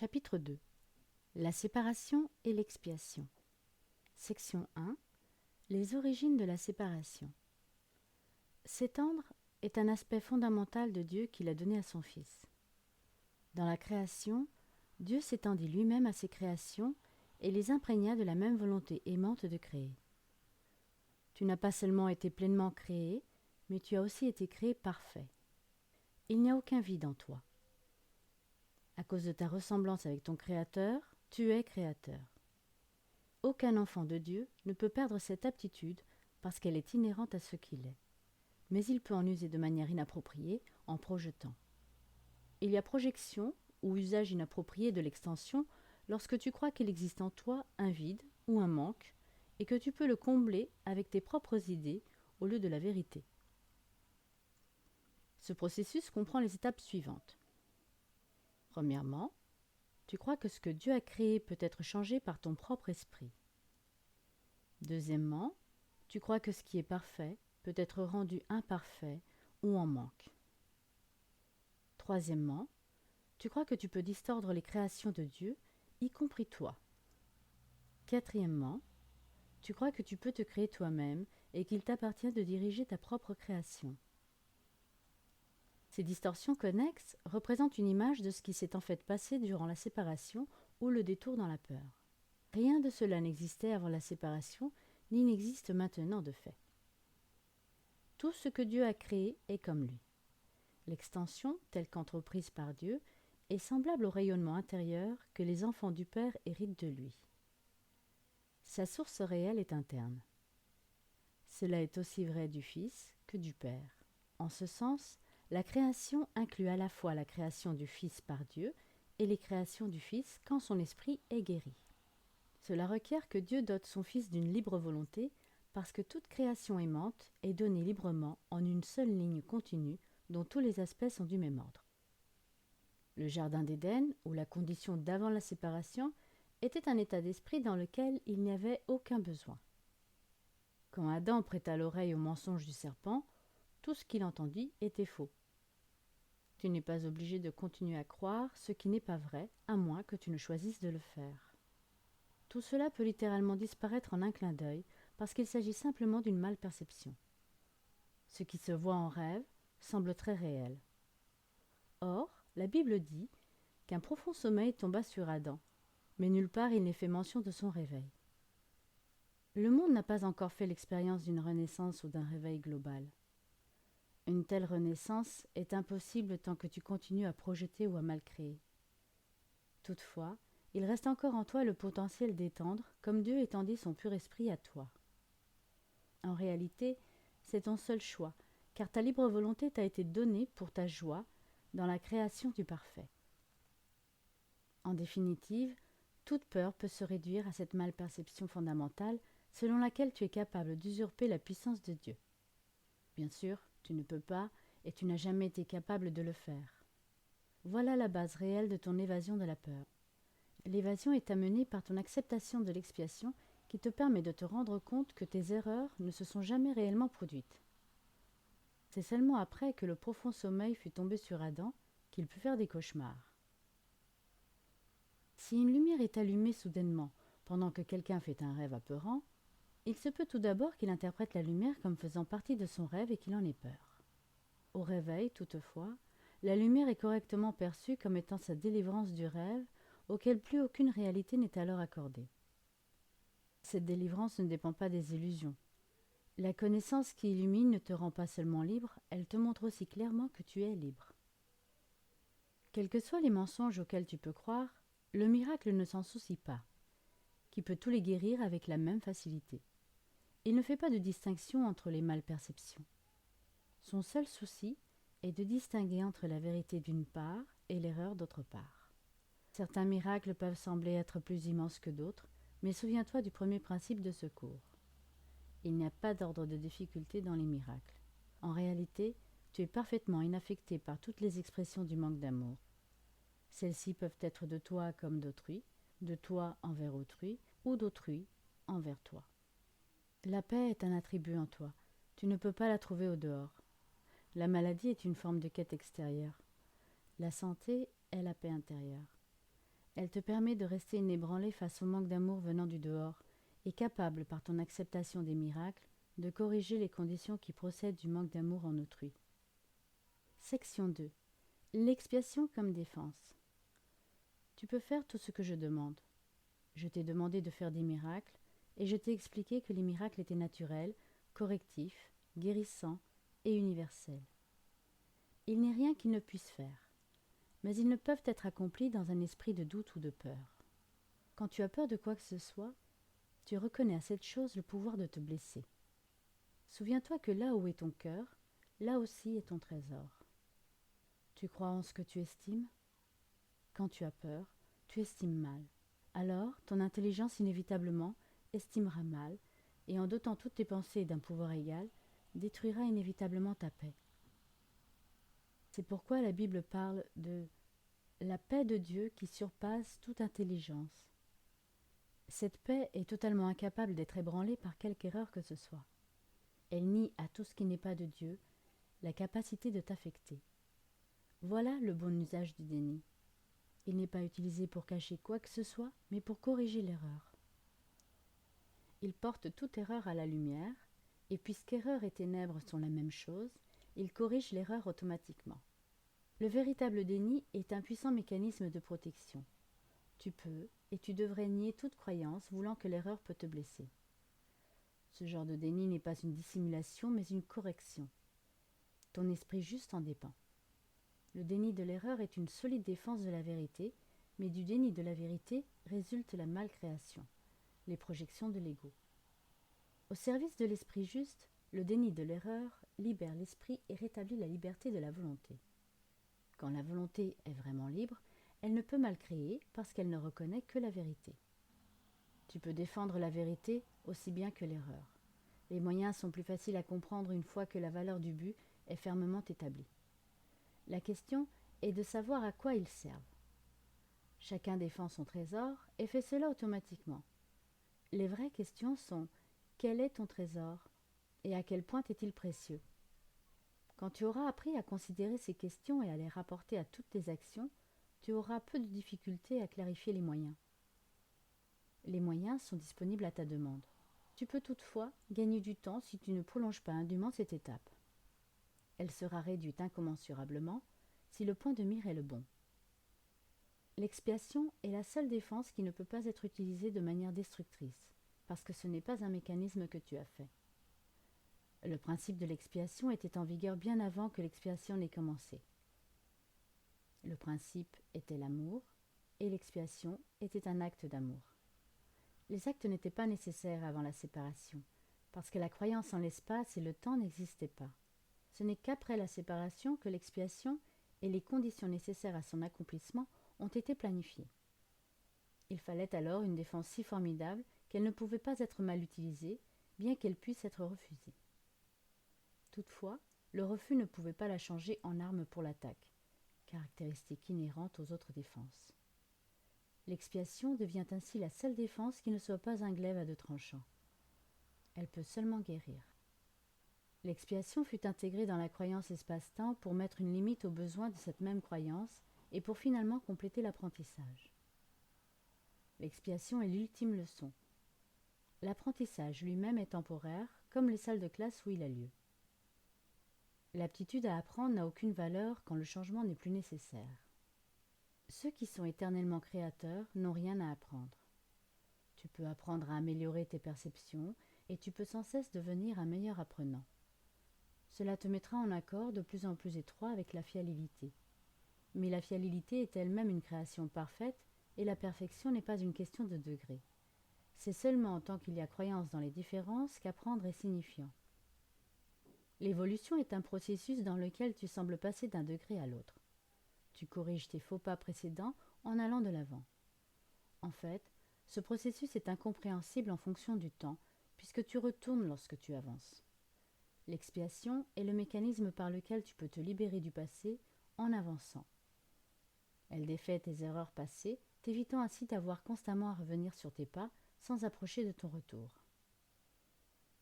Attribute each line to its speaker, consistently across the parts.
Speaker 1: Chapitre 2. La séparation et l'expiation. Section 1. Les origines de la séparation. S'étendre est un aspect fondamental de Dieu qu'il a donné à son Fils. Dans la création, Dieu s'étendit lui-même à ses créations et les imprégna de la même volonté aimante de créer. Tu n'as pas seulement été pleinement créé, mais tu as aussi été créé parfait. Il n'y a aucun vide en toi. À cause de ta ressemblance avec ton Créateur, tu es créateur. Aucun enfant de Dieu ne peut perdre cette aptitude parce qu'elle est inhérente à ce qu'il est. Mais il peut en user de manière inappropriée en projetant. Il y a projection ou usage inapproprié de l'extension lorsque tu crois qu'il existe en toi un vide ou un manque et que tu peux le combler avec tes propres idées au lieu de la vérité. Ce processus comprend les étapes suivantes. Premièrement, tu crois que ce que Dieu a créé peut être changé par ton propre esprit. Deuxièmement, tu crois que ce qui est parfait peut être rendu imparfait ou en manque. Troisièmement, tu crois que tu peux distordre les créations de Dieu, y compris toi. Quatrièmement, tu crois que tu peux te créer toi-même et qu'il t'appartient de diriger ta propre création. Ces distorsions connexes représentent une image de ce qui s'est en fait passé durant la séparation ou le détour dans la peur. Rien de cela n'existait avant la séparation, ni n'existe maintenant de fait. Tout ce que Dieu a créé est comme lui. L'extension, telle qu'entreprise par Dieu, est semblable au rayonnement intérieur que les enfants du Père héritent de lui. Sa source réelle est interne. Cela est aussi vrai du Fils que du Père. En ce sens, la création inclut à la fois la création du Fils par Dieu et les créations du Fils quand son esprit est guéri. Cela requiert que Dieu dote son Fils d'une libre volonté parce que toute création aimante est donnée librement en une seule ligne continue dont tous les aspects sont du même ordre. Le jardin d'Éden, ou la condition d'avant la séparation, était un état d'esprit dans lequel il n'y avait aucun besoin. Quand Adam prêta l'oreille au mensonge du serpent, tout ce qu'il entendit était faux. Tu n'es pas obligé de continuer à croire ce qui n'est pas vrai, à moins que tu ne choisisses de le faire. Tout cela peut littéralement disparaître en un clin d'œil, parce qu'il s'agit simplement d'une malperception. Ce qui se voit en rêve semble très réel. Or, la Bible dit qu'un profond sommeil tomba sur Adam, mais nulle part il n'est fait mention de son réveil. Le monde n'a pas encore fait l'expérience d'une renaissance ou d'un réveil global. Une telle renaissance est impossible tant que tu continues à projeter ou à mal créer. Toutefois, il reste encore en toi le potentiel d'étendre, comme Dieu étendit son pur esprit à toi. En réalité, c'est ton seul choix, car ta libre volonté t'a été donnée pour ta joie dans la création du parfait. En définitive, toute peur peut se réduire à cette malperception fondamentale selon laquelle tu es capable d'usurper la puissance de Dieu. Bien sûr, tu ne peux pas et tu n'as jamais été capable de le faire. Voilà la base réelle de ton évasion de la peur. L'évasion est amenée par ton acceptation de l'expiation qui te permet de te rendre compte que tes erreurs ne se sont jamais réellement produites. C'est seulement après que le profond sommeil fut tombé sur Adam qu'il put faire des cauchemars. Si une lumière est allumée soudainement pendant que quelqu'un fait un rêve apeurant, il se peut tout d'abord qu'il interprète la lumière comme faisant partie de son rêve et qu'il en ait peur. Au réveil, toutefois, la lumière est correctement perçue comme étant sa délivrance du rêve auquel plus aucune réalité n'est alors accordée. Cette délivrance ne dépend pas des illusions. La connaissance qui illumine ne te rend pas seulement libre, elle te montre aussi clairement que tu es libre. Quels que soient les mensonges auxquels tu peux croire, le miracle ne s'en soucie pas, qui peut tous les guérir avec la même facilité. Il ne fait pas de distinction entre les malperceptions. Son seul souci est de distinguer entre la vérité d'une part et l'erreur d'autre part. Certains miracles peuvent sembler être plus immenses que d'autres, mais souviens-toi du premier principe de secours. Il n'y a pas d'ordre de difficulté dans les miracles. En réalité, tu es parfaitement inaffecté par toutes les expressions du manque d'amour. Celles-ci peuvent être de toi comme d'autrui, de toi envers autrui, ou d'autrui envers toi. La paix est un attribut en toi. Tu ne peux pas la trouver au dehors. La maladie est une forme de quête extérieure. La santé est la paix intérieure. Elle te permet de rester inébranlé face au manque d'amour venant du dehors et capable, par ton acceptation des miracles, de corriger les conditions qui procèdent du manque d'amour en autrui. Section 2. L'expiation comme défense. Tu peux faire tout ce que je demande. Je t'ai demandé de faire des miracles, et je t'ai expliqué que les miracles étaient naturels, correctifs, guérissants et universels. Il n'est rien qu'ils ne puissent faire, mais ils ne peuvent être accomplis dans un esprit de doute ou de peur. Quand tu as peur de quoi que ce soit, tu reconnais à cette chose le pouvoir de te blesser. Souviens-toi que là où est ton cœur, là aussi est ton trésor. Tu crois en ce que tu estimes ? Quand tu as peur, tu estimes mal. Alors, ton intelligence inévitablement estimera mal, et en dotant toutes tes pensées d'un pouvoir égal, détruira inévitablement ta paix. C'est pourquoi la Bible parle de la paix de Dieu qui surpasse toute intelligence. Cette paix est totalement incapable d'être ébranlée par quelque erreur que ce soit. Elle nie à tout ce qui n'est pas de Dieu la capacité de t'affecter. Voilà le bon usage du déni. Il n'est pas utilisé pour cacher quoi que ce soit, mais pour corriger l'erreur. Il porte toute erreur à la lumière, et puisqu'erreur et ténèbres sont la même chose, il corrige l'erreur automatiquement. Le véritable déni est un puissant mécanisme de protection. Tu peux et tu devrais nier toute croyance voulant que l'erreur peut te blesser. Ce genre de déni n'est pas une dissimulation, mais une correction. Ton esprit juste en dépend. Le déni de l'erreur est une solide défense de la vérité, mais du déni de la vérité résulte la malcréation, les projections de l'ego. Au service de l'esprit juste, le déni de l'erreur libère l'esprit et rétablit la liberté de la volonté. Quand la volonté est vraiment libre, elle ne peut mal créer parce qu'elle ne reconnaît que la vérité. Tu peux défendre la vérité aussi bien que l'erreur. Les moyens sont plus faciles à comprendre une fois que la valeur du but est fermement établie. La question est de savoir à quoi ils servent. Chacun défend son trésor et fait cela automatiquement. Les vraies questions sont: quel est ton trésor et à quel point est-il précieux ? Quand tu auras appris à considérer ces questions et à les rapporter à toutes tes actions, tu auras peu de difficultés à clarifier les moyens. Les moyens sont disponibles à ta demande. Tu peux toutefois gagner du temps si tu ne prolonges pas indûment cette étape. Elle sera réduite incommensurablement si le point de mire est le bon. L'expiation est la seule défense qui ne peut pas être utilisée de manière destructrice, parce que ce n'est pas un mécanisme que tu as fait. Le principe de l'expiation était en vigueur bien avant que l'expiation n'ait commencé. Le principe était l'amour, et l'expiation était un acte d'amour. Les actes n'étaient pas nécessaires avant la séparation, parce que la croyance en l'espace et le temps n'existaient pas. Ce n'est qu'après la séparation que l'expiation et les conditions nécessaires à son accomplissement ont été planifiées. Il fallait alors une défense si formidable qu'elle ne pouvait pas être mal utilisée, bien qu'elle puisse être refusée. Toutefois, le refus ne pouvait pas la changer en arme pour l'attaque, caractéristique inhérente aux autres défenses. L'expiation devient ainsi la seule défense qui ne soit pas un glaive à deux tranchants. Elle peut seulement guérir. L'expiation fut intégrée dans la croyance espace-temps pour mettre une limite aux besoins de cette même croyance et pour finalement compléter l'apprentissage. L'expiation est l'ultime leçon. L'apprentissage lui-même est temporaire, comme les salles de classe où il a lieu. L'aptitude à apprendre n'a aucune valeur quand le changement n'est plus nécessaire. Ceux qui sont éternellement créateurs n'ont rien à apprendre. Tu peux apprendre à améliorer tes perceptions et tu peux sans cesse devenir un meilleur apprenant. Cela te mettra en accord de plus en plus étroit avec la fiabilité. Mais la fiabilité est elle-même une création parfaite et la perfection n'est pas une question de degré. C'est seulement en tant qu'il y a croyance dans les différences qu'apprendre est signifiant. L'évolution est un processus dans lequel tu sembles passer d'un degré à l'autre. Tu corriges tes faux pas précédents en allant de l'avant. En fait, ce processus est incompréhensible en fonction du temps, puisque tu retournes lorsque tu avances. L'expiation est le mécanisme par lequel tu peux te libérer du passé en avançant. Elle défait tes erreurs passées, t'évitant ainsi d'avoir constamment à revenir sur tes pas sans approcher de ton retour.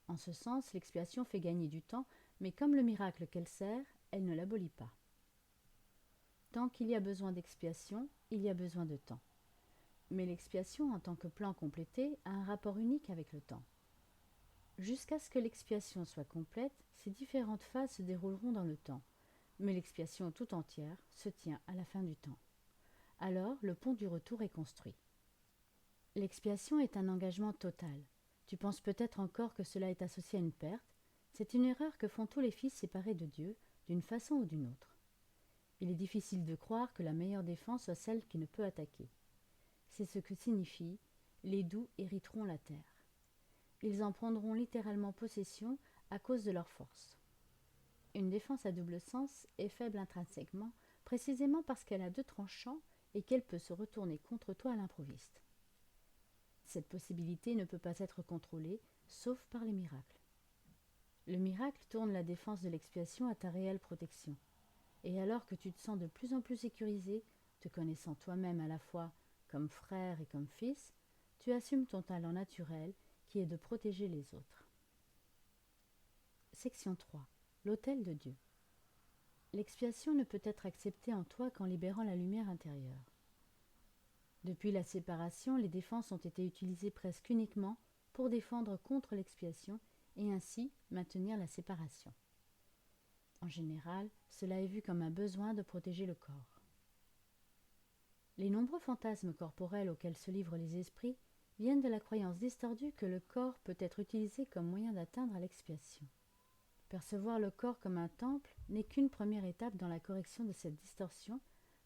Speaker 1: En ce sens, l'expiation fait gagner du temps, mais comme le miracle qu'elle sert, elle ne l'abolit pas. Tant qu'il y a besoin d'expiation, il y a besoin de temps. Mais l'expiation en tant que plan complété a un rapport unique avec le temps. Jusqu'à ce que l'expiation soit complète, ces différentes phases se dérouleront dans le temps, mais l'expiation tout entière se tient à la fin du temps. Alors, le pont du retour est construit. L'expiation est un engagement total. Tu penses peut-être encore que cela est associé à une perte. C'est une erreur que font tous les fils séparés de Dieu, d'une façon ou d'une autre. Il est difficile de croire que la meilleure défense soit celle qui ne peut attaquer. C'est ce que signifie « les doux hériteront la terre ». Ils en prendront littéralement possession à cause de leur force. Une défense à double sens est faible intrinsèquement, précisément parce qu'elle a deux tranchants et qu'elle peut se retourner contre toi à l'improviste. Cette possibilité ne peut pas être contrôlée, sauf par les miracles. Le miracle tourne la défense de l'expiation à ta réelle protection. Et alors que tu te sens de plus en plus sécurisé, te connaissant toi-même à la fois comme frère et comme fils, tu assumes ton talent naturel qui est de protéger les autres. Section 3. L'autel de Dieu. L'expiation ne peut être acceptée en toi qu'en libérant la lumière intérieure. Depuis la séparation, les défenses ont été utilisées presque uniquement pour défendre contre l'expiation et ainsi maintenir la séparation. En général, cela est vu comme un besoin de protéger le corps. Les nombreux fantasmes corporels auxquels se livrent les esprits viennent de la croyance distordue que le corps peut être utilisé comme moyen d'atteindre à l'expiation. Percevoir le corps comme un temple n'est qu'une première étape dans la correction de cette distorsion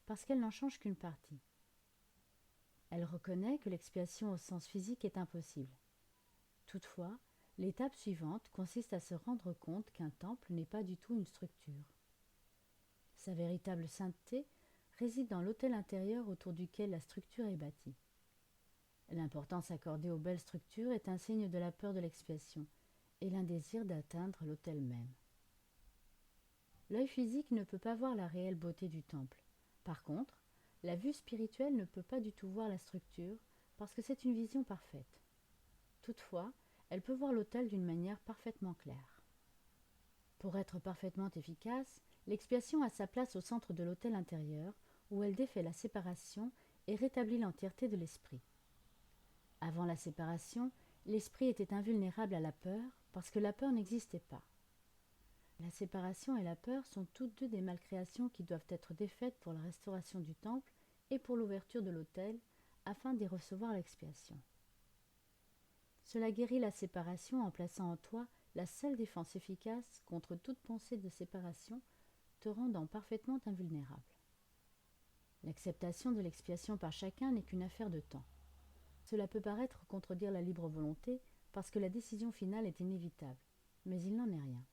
Speaker 1: parce qu'elle n'en change qu'une partie. Elle reconnaît que l'expiation au sens physique est impossible. Toutefois, l'étape suivante consiste à se rendre compte qu'un temple n'est pas du tout une structure. Sa véritable sainteté réside dans l'autel intérieur autour duquel la structure est bâtie. L'importance accordée aux belles structures est un signe de la peur de l'expiation et l'un désir d'atteindre l'autel même. L'œil physique ne peut pas voir la réelle beauté du temple. Par contre, la vue spirituelle ne peut pas du tout voir la structure parce que c'est une vision parfaite. Toutefois, elle peut voir l'autel d'une manière parfaitement claire. Pour être parfaitement efficace, l'expiation a sa place au centre de l'autel intérieur où elle défait la séparation et rétablit l'entièreté de l'esprit. Avant la séparation, l'esprit était invulnérable à la peur parce que la peur n'existait pas. La séparation et la peur sont toutes deux des malcréations qui doivent être défaites pour la restauration du temple et pour l'ouverture de l'autel afin d'y recevoir l'expiation. Cela guérit la séparation en plaçant en toi la seule défense efficace contre toute pensée de séparation, te rendant parfaitement invulnérable. L'acceptation de l'expiation par chacun n'est qu'une affaire de temps. Cela peut paraître contredire la libre volonté parce que la décision finale est inévitable, mais il n'en est rien.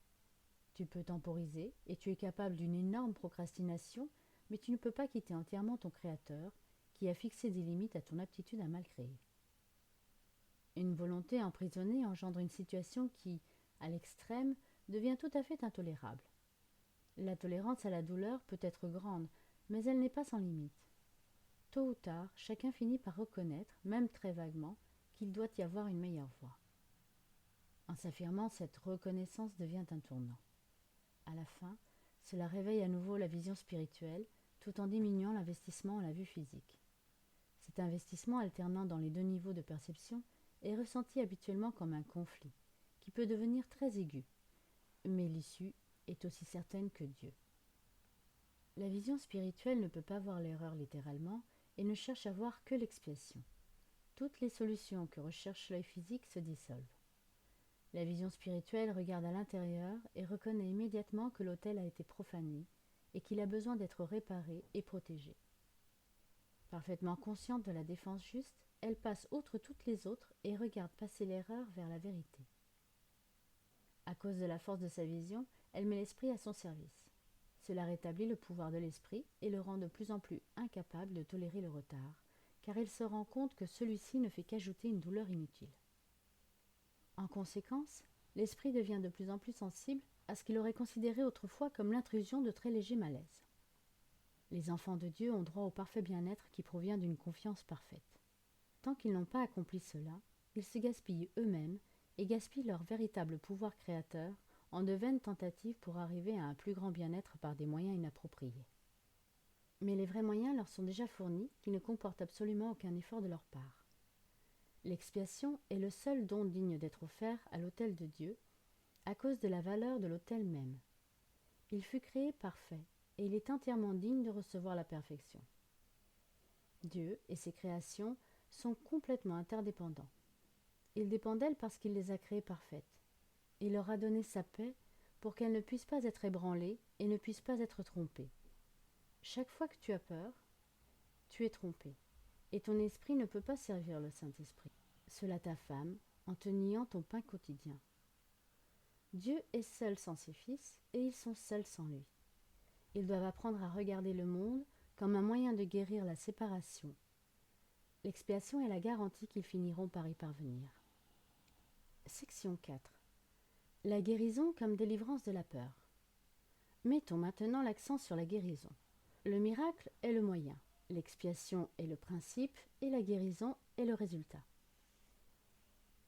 Speaker 1: Tu peux temporiser et tu es capable d'une énorme procrastination, mais tu ne peux pas quitter entièrement ton Créateur qui a fixé des limites à ton aptitude à mal créer. Une volonté emprisonnée engendre une situation qui, à l'extrême, devient tout à fait intolérable. La tolérance à la douleur peut être grande, mais elle n'est pas sans limite. Tôt ou tard, chacun finit par reconnaître, même très vaguement, qu'il doit y avoir une meilleure voie. En s'affirmant, cette reconnaissance devient un tournant. À la fin, cela réveille à nouveau la vision spirituelle, tout en diminuant l'investissement en la vue physique. Cet investissement alternant dans les deux niveaux de perception est ressenti habituellement comme un conflit, qui peut devenir très aigu, mais l'issue est aussi certaine que Dieu. La vision spirituelle ne peut pas voir l'erreur littéralement et ne cherche à voir que l'expiation. Toutes les solutions que recherche l'œil physique se dissolvent. La vision spirituelle regarde à l'intérieur et reconnaît immédiatement que l'autel a été profané et qu'il a besoin d'être réparé et protégé. Parfaitement consciente de la défense juste, elle passe outre toutes les autres et regarde passer l'erreur vers la vérité. À cause de la force de sa vision, elle met l'esprit à son service. Cela rétablit le pouvoir de l'esprit et le rend de plus en plus incapable de tolérer le retard, car il se rend compte que celui-ci ne fait qu'ajouter une douleur inutile. En conséquence, l'esprit devient de plus en plus sensible à ce qu'il aurait considéré autrefois comme l'intrusion de très légers malaises. Les enfants de Dieu ont droit au parfait bien-être qui provient d'une confiance parfaite. Tant qu'ils n'ont pas accompli cela, ils se gaspillent eux-mêmes et gaspillent leur véritable pouvoir créateur en de vaines tentatives pour arriver à un plus grand bien-être par des moyens inappropriés. Mais les vrais moyens leur sont déjà fournis, qui ne comportent absolument aucun effort de leur part. L'expiation est le seul don digne d'être offert à l'autel de Dieu, à cause de la valeur de l'autel même. Il fut créé parfait, et il est entièrement digne de recevoir la perfection. Dieu et ses créations sont complètement interdépendants. Il dépend d'elles parce qu'il les a créées parfaites. Il leur a donné sa paix pour qu'elles ne puissent pas être ébranlées et ne puissent pas être trompées. Chaque fois que tu as peur, tu es trompé, et ton esprit ne peut pas servir le Saint-Esprit. Cela t'affame en te niant ton pain quotidien. Dieu est seul sans ses fils, et ils sont seuls sans lui. Ils doivent apprendre à regarder le monde comme un moyen de guérir la séparation. L'expiation est la garantie qu'ils finiront par y parvenir. Section 4. La guérison comme délivrance de la peur. Mettons maintenant l'accent sur la guérison. Le miracle est le moyen, l'expiation est le principe et la guérison est le résultat.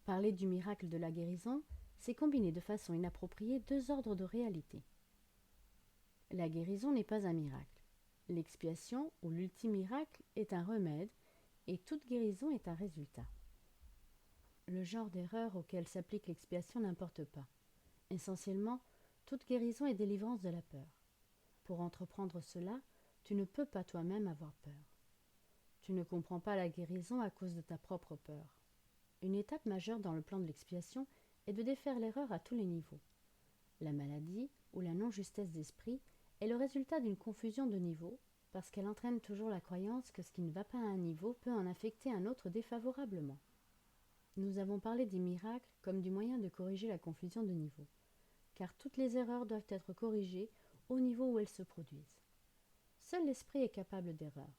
Speaker 1: Parler du miracle de la guérison, c'est combiner de façon inappropriée deux ordres de réalité. La guérison n'est pas un miracle. L'expiation, ou l'ultime miracle, est un remède, et toute guérison est un résultat. Le genre d'erreur auquel s'applique l'expiation n'importe pas. Essentiellement, toute guérison est délivrance de la peur. Pour entreprendre cela, tu ne peux pas toi-même avoir peur. Tu ne comprends pas la guérison à cause de ta propre peur. Une étape majeure dans le plan de l'expiation est de défaire l'erreur à tous les niveaux. La maladie, ou la non-justesse d'esprit, est le résultat d'une confusion de niveaux, parce qu'elle entraîne toujours la croyance que ce qui ne va pas à un niveau peut en affecter un autre défavorablement. Nous avons parlé des miracles comme du moyen de corriger la confusion de niveaux, car toutes les erreurs doivent être corrigées au niveau où elles se produisent. Seul l'esprit est capable d'erreur.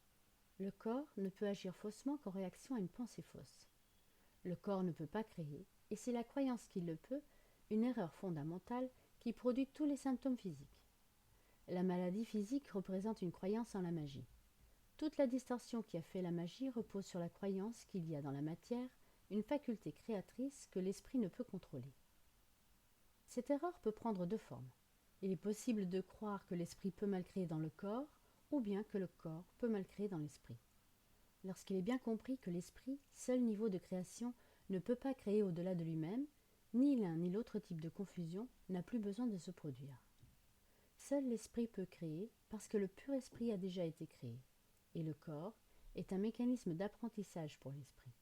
Speaker 1: Le corps ne peut agir faussement qu'en réaction à une pensée fausse. Le corps ne peut pas créer, et c'est la croyance qui le peut, une erreur fondamentale qui produit tous les symptômes physiques. La maladie physique représente une croyance en la magie. Toute la distorsion qui a fait la magie repose sur la croyance qu'il y a dans la matière une faculté créatrice que l'esprit ne peut contrôler. Cette erreur peut prendre deux formes. Il est possible de croire que l'esprit peut mal créer dans le corps, ou bien que le corps peut mal créer dans l'esprit. Lorsqu'il est bien compris que l'esprit, seul niveau de création, ne peut pas créer au-delà de lui-même, ni l'un ni l'autre type de confusion n'a plus besoin de se produire. Seul l'esprit peut créer parce que le pur esprit a déjà été créé, et le corps est un mécanisme d'apprentissage pour l'esprit.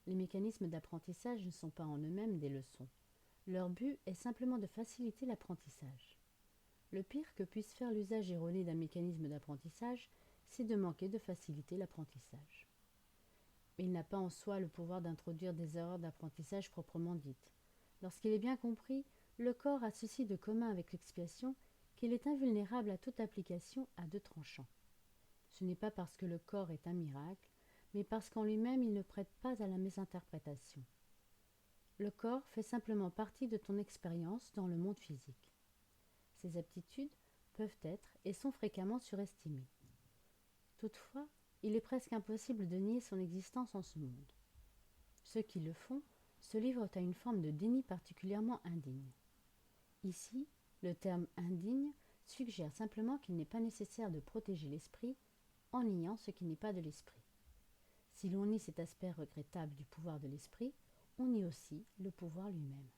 Speaker 1: Les mécanismes d'apprentissage ne sont pas en eux-mêmes des leçons. Leur but est simplement de faciliter l'apprentissage. Le pire que puisse faire l'usage erroné d'un mécanisme d'apprentissage, c'est de manquer de faciliter l'apprentissage. Mais il n'a pas en soi le pouvoir d'introduire des erreurs d'apprentissage proprement dites. Lorsqu'il est bien compris, le corps a ceci de commun avec l'expiation qu'il est invulnérable à toute application à deux tranchants. Ce n'est pas parce que le corps est un miracle, mais parce qu'en lui-même il ne prête pas à la mésinterprétation. Le corps fait simplement partie de ton expérience dans le monde physique. Ses aptitudes peuvent être et sont fréquemment surestimées. Toutefois, il est presque impossible de nier son existence en ce monde. Ceux qui le font se livrent à une forme de déni particulièrement indigne. Ici, le terme indigne suggère simplement qu'il n'est pas nécessaire de protéger l'esprit en niant ce qui n'est pas de l'esprit. Si l'on nie cet aspect regrettable du pouvoir de l'esprit, on nie aussi le pouvoir lui-même.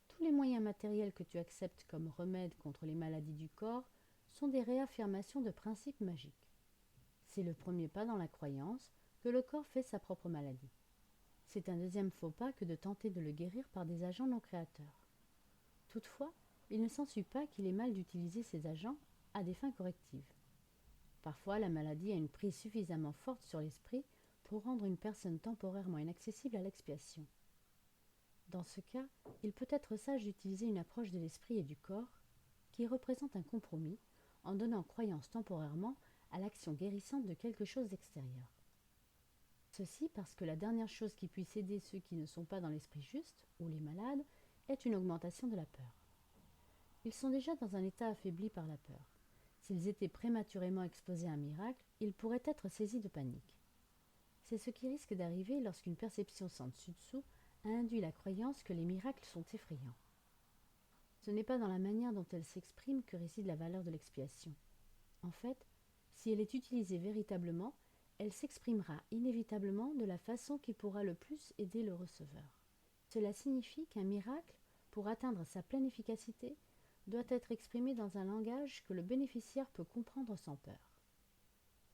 Speaker 1: Tous les moyens matériels que tu acceptes comme remède contre les maladies du corps sont des réaffirmations de principes magiques. C'est le premier pas dans la croyance que le corps fait sa propre maladie. C'est un deuxième faux pas que de tenter de le guérir par des agents non créateurs. Toutefois, il ne s'ensuit pas qu'il est mal d'utiliser ces agents à des fins correctives. Parfois, la maladie a une prise suffisamment forte sur l'esprit pour rendre une personne temporairement inaccessible à l'expiation. Dans ce cas, il peut être sage d'utiliser une approche de l'esprit et du corps qui représente un compromis en donnant croyance temporairement à l'action guérissante de quelque chose d'extérieur. Ceci parce que la dernière chose qui puisse aider ceux qui ne sont pas dans l'esprit juste, ou les malades, est une augmentation de la peur. Ils sont déjà dans un état affaibli par la peur. S'ils étaient prématurément exposés à un miracle, ils pourraient être saisis de panique. C'est ce qui risque d'arriver lorsqu'une perception sans dessus-dessous a induit la croyance que les miracles sont effrayants. Ce n'est pas dans la manière dont elle s'exprime que réside la valeur de l'expiation. En fait, Si elle est utilisée véritablement, elle s'exprimera inévitablement de la façon qui pourra le plus aider le receveur. Cela signifie qu'un miracle, pour atteindre sa pleine efficacité, doit être exprimé dans un langage que le bénéficiaire peut comprendre sans peur.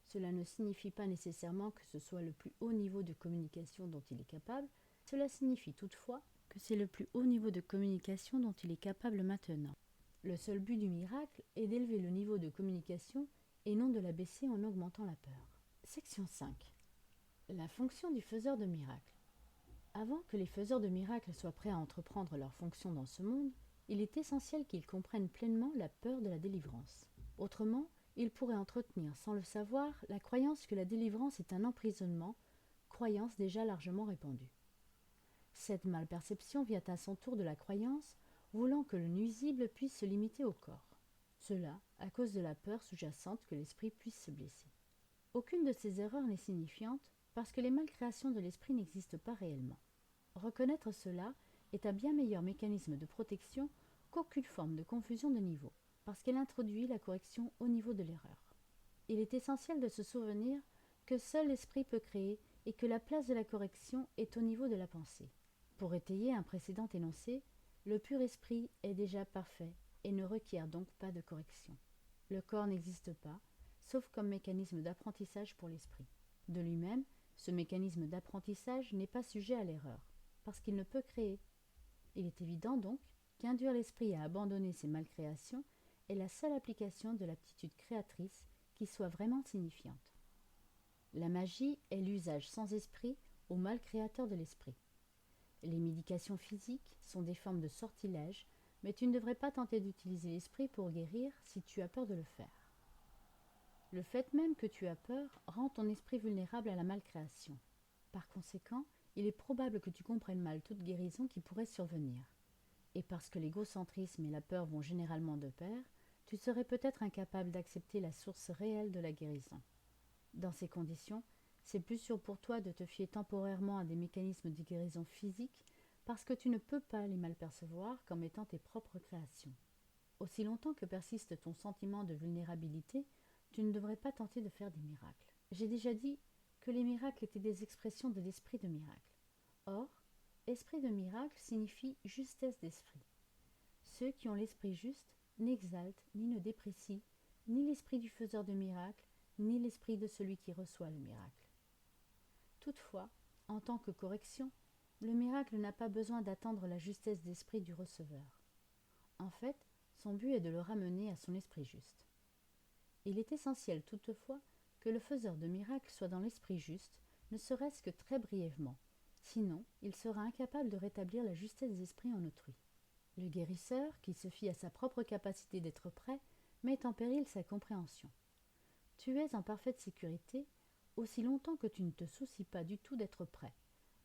Speaker 1: Cela ne signifie pas nécessairement que ce soit le plus haut niveau de communication dont il est capable, cela signifie toutefois que c'est le plus haut niveau de communication dont il est capable maintenant. Le seul but du miracle est d'élever le niveau de communication et non de l'abaisser en augmentant la peur. Section 5. La fonction du faiseur de miracles. Avant que les faiseurs de miracles soient prêts à entreprendre leur fonction dans ce monde, il est essentiel qu'ils comprennent pleinement la peur de la délivrance. Autrement, ils pourraient entretenir, sans le savoir, la croyance que la délivrance est un emprisonnement, croyance déjà largement répandue. Cette malperception vient à son tour de la croyance, voulant que le nuisible puisse se limiter au corps. Cela à cause de la peur sous-jacente que l'esprit puisse se blesser. Aucune de ces erreurs n'est signifiante, parce que les malcréations de l'esprit n'existent pas réellement. Reconnaître cela est un bien meilleur mécanisme de protection qu'aucune forme de confusion de niveau, parce qu'elle introduit la correction au niveau de l'erreur. Il est essentiel de se souvenir que seul l'esprit peut créer et que la place de la correction est au niveau de la pensée. Pour étayer un précédent énoncé, le pur esprit est déjà parfait et ne requiert donc pas de correction. Le corps n'existe pas, sauf comme mécanisme d'apprentissage pour l'esprit. De lui-même, ce mécanisme d'apprentissage n'est pas sujet à l'erreur, parce qu'il ne peut créer. Il est évident donc qu'induire l'esprit à abandonner ses malcréations est la seule application de l'aptitude créatrice qui soit vraiment signifiante. La magie est l'usage sans esprit au mal créateur de l'esprit. Les médications physiques sont des formes de sortilège, mais tu ne devrais pas tenter d'utiliser l'esprit pour guérir si tu as peur de le faire. Le fait même que tu as peur rend ton esprit vulnérable à la malcréation. Par conséquent, il est probable que tu comprennes mal toute guérison qui pourrait survenir. Et parce que l'égocentrisme et la peur vont généralement de pair, tu serais peut-être incapable d'accepter la source réelle de la guérison. Dans ces conditions, c'est plus sûr pour toi de te fier temporairement à des mécanismes de guérison physique parce que tu ne peux pas les mal percevoir comme étant tes propres créations. Aussi longtemps que persiste ton sentiment de vulnérabilité, tu ne devrais pas tenter de faire des miracles. J'ai déjà dit que les miracles étaient des expressions de l'esprit de miracle. Or, esprit de miracle signifie justesse d'esprit. Ceux qui ont l'esprit juste n'exaltent ni ne déprécient ni l'esprit du faiseur de miracle, ni l'esprit de celui qui reçoit le miracle. Toutefois, en tant que correction, le miracle n'a pas besoin d'attendre la justesse d'esprit du receveur. En fait, son but est de le ramener à son esprit juste. Il est essentiel toutefois que le faiseur de miracle soit dans l'esprit juste, ne serait-ce que très brièvement, sinon il sera incapable de rétablir la justesse d'esprit en autrui. Le guérisseur, qui se fie à sa propre capacité d'être prêt, met en péril sa compréhension. Tu es en parfaite sécurité aussi longtemps que tu ne te soucies pas du tout d'être prêt,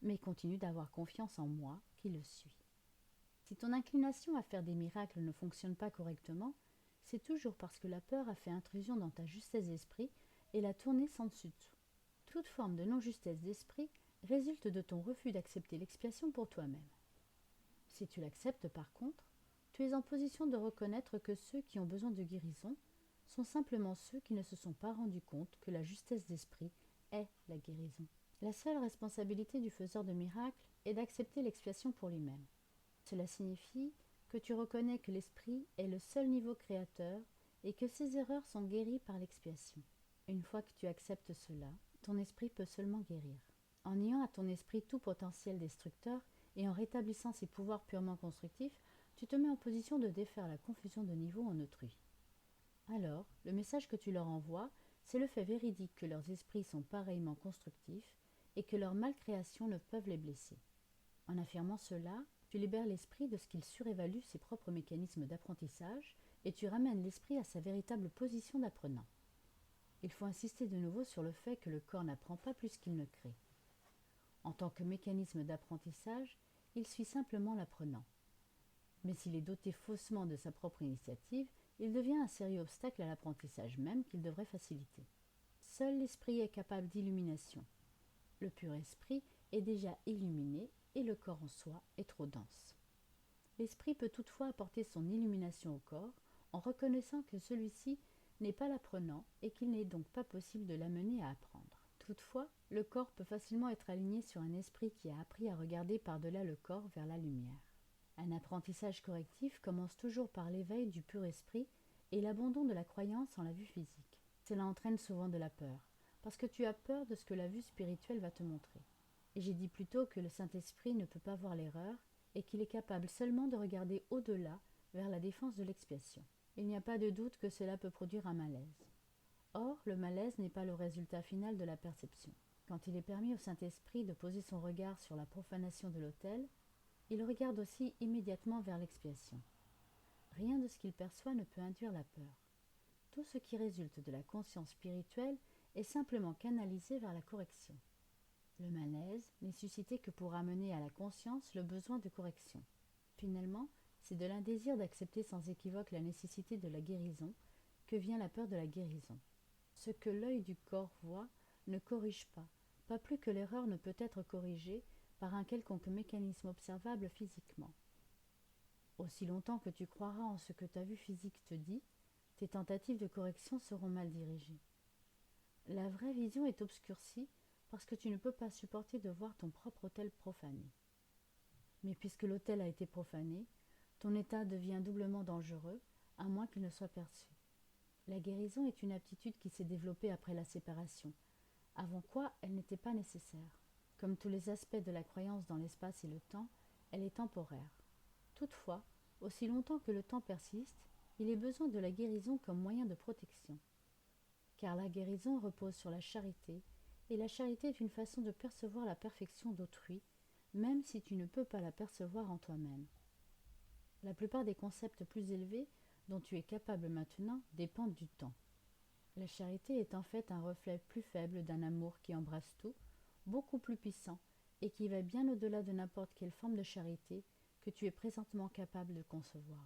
Speaker 1: mais continue d'avoir confiance en moi qui le suis. Si ton inclination à faire des miracles ne fonctionne pas correctement, c'est toujours parce que la peur a fait intrusion dans ta justesse d'esprit et l'a tournée sans dessus-dessous. Toute forme de non-justesse d'esprit résulte de ton refus d'accepter l'expiation pour toi-même. Si tu l'acceptes par contre, tu es en position de reconnaître que ceux qui ont besoin de guérison sont simplement ceux qui ne se sont pas rendus compte que la justesse d'esprit est la guérison. La seule responsabilité du faiseur de miracles est d'accepter l'expiation pour lui-même. Cela signifie que tu reconnais que l'esprit est le seul niveau créateur et que ses erreurs sont guéries par l'expiation. Une fois que tu acceptes cela, ton esprit peut seulement guérir. En niant à ton esprit tout potentiel destructeur et en rétablissant ses pouvoirs purement constructifs, tu te mets en position de défaire la confusion de niveau en autrui. Alors, le message que tu leur envoies, c'est le fait véridique que leurs esprits sont pareillement constructifs et que leurs malcréations ne peuvent les blesser. En affirmant cela, tu libères l'esprit de ce qu'il surévalue ses propres mécanismes d'apprentissage et tu ramènes l'esprit à sa véritable position d'apprenant. Il faut insister de nouveau sur le fait que le corps n'apprend pas plus qu'il ne crée. En tant que mécanisme d'apprentissage, il suit simplement l'apprenant. Mais s'il est doté faussement de sa propre initiative, il devient un sérieux obstacle à l'apprentissage même qu'il devrait faciliter. Seul l'esprit est capable d'illumination. Le pur esprit est déjà illuminé et le corps en soi est trop dense. L'esprit peut toutefois apporter son illumination au corps en reconnaissant que celui-ci n'est pas l'apprenant et qu'il n'est donc pas possible de l'amener à apprendre. Toutefois, le corps peut facilement être aligné sur un esprit qui a appris à regarder par-delà le corps vers la lumière. Un apprentissage correctif commence toujours par l'éveil du pur esprit et l'abandon de la croyance en la vue physique. Cela entraîne souvent de la peur, parce que tu as peur de ce que la vue spirituelle va te montrer. Et j'ai dit plus tôt que le Saint-Esprit ne peut pas voir l'erreur et qu'il est capable seulement de regarder au-delà vers la défense de l'expiation. Il n'y a pas de doute que cela peut produire un malaise. Or, le malaise n'est pas le résultat final de la perception. Quand il est permis au Saint-Esprit de poser son regard sur la profanation de l'autel, il regarde aussi immédiatement vers l'expiation. Rien de ce qu'il perçoit ne peut induire la peur. Tout ce qui résulte de la conscience spirituelle est simplement canalisé vers la correction. Le malaise n'est suscité que pour amener à la conscience le besoin de correction. Finalement, c'est de l'indésir d'accepter sans équivoque la nécessité de la guérison que vient la peur de la guérison. Ce que l'œil du corps voit ne corrige pas plus que l'erreur ne peut être corrigée par un quelconque mécanisme observable physiquement. Aussi longtemps que tu croiras en ce que ta vue physique te dit, tes tentatives de correction seront mal dirigées. La vraie vision est obscurcie parce que tu ne peux pas supporter de voir ton propre autel profané. Mais puisque l'autel a été profané, ton état devient doublement dangereux, à moins qu'il ne soit perçu. La guérison est une aptitude qui s'est développée après la séparation, avant quoi elle n'était pas nécessaire. Comme tous les aspects de la croyance dans l'espace et le temps, elle est temporaire. Toutefois, aussi longtemps que le temps persiste, il est besoin de la guérison comme moyen de protection. Car la guérison repose sur la charité, et la charité est une façon de percevoir la perfection d'autrui, même si tu ne peux pas la percevoir en toi-même. La plupart des concepts plus élevés dont tu es capable maintenant dépendent du temps. La charité est en fait un reflet plus faible d'un amour qui embrasse tout, beaucoup plus puissant, et qui va bien au-delà de n'importe quelle forme de charité que tu es présentement capable de concevoir.